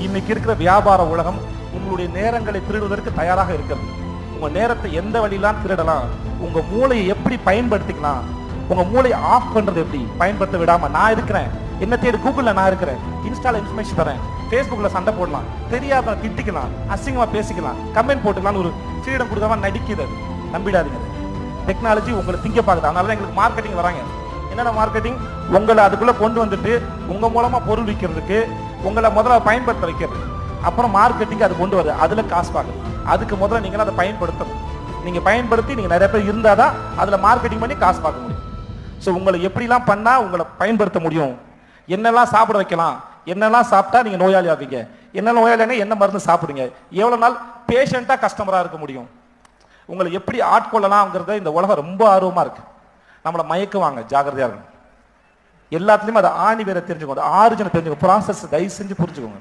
இன்னைக்கு இருக்கிற வியாபார உலகம் உங்களுடைய நேரங்களை திருடுவதற்கு தயாராக இருக்கிறது. உங்க நேரத்தை எந்த வழியெல்லாம் திருடலாம், உங்க மூளையை எப்படி பயன்படுத்திக்கலாம், உங்க மூளையை ஆஃப் பண்றது எப்படி பயன்படுத்த விடாம நான் இருக்கிறேன். என்ன தேடி கூகுள்ல நான் இருக்கிறேன், இன்ஸ்டால இன்ஃபர்மேஷன் தரேன், ஃபேஸ்புக்ல சண்டை போடலாம், தெரியாத திட்டிக்கலாம், அசிங்கமா பேசிக்கலாம், கமெண்ட் போட்டுக்கலாம், ஒரு ஃப்ரீடம் கொடுக்காம நடிக்குது. நம்பிடாதீங்க. டெக்னாலஜி உங்களை திங்க பார்க்குது. அதனால தான் எங்களுக்கு மார்க்கெட்டிங் வராங்க. என்னென்ன மார்க்கெட்டிங்? உங்களை அதுக்குள்ள கொண்டு வந்துட்டு உங்க மூலமா பொருள் விற்கிறதுக்கு உங்களை முதல்ல பயன்படுத்த வைக்கிறது. அப்புறம் மார்க்கெட்டிங் அது கொண்டு வருது, அதுல காசு பார்க்குது. அதுக்கு முதல்ல நீங்க அதை பயன்படுத்தணும். நீங்க பயன்படுத்தி நீங்க நிறைய பேர் இருந்தாதான் அதுல மார்க்கெட்டிங் பண்ணி காசு பார்க்க முடியும். ஸோ உங்களை எப்படிலாம் பண்ணா உங்களை பயன்படுத்த முடியும், என்னெல்லாம் சாப்பிட வைக்கலாம், என்னெல்லாம் சாப்பிட்டா நீங்க நோயாளி ஆவீங்க, என்ன நோயாளிங்க என்ன மருந்து சாப்பிடுங்க, எவ்வளவு நாள் பேஷண்டா கஸ்டமரா இருக்க முடியும், உங்களை எப்படி ஆட்கொள்ளலாம்ங்கிறத இந்த உலகம் ரொம்ப ஆர்வமா இருக்கு. நம்மளை மயக்குவாங்க, ஜாகிரதையா இருக்கும். எல்லாத்துலயும் அதை ஆணி வேற தெரிஞ்சுக்கோங்க, ஆரிஜினை தெரிஞ்சுக்கோங்க, ப்ராசஸ் தயவு செஞ்சு புரிஞ்சுக்கோங்க.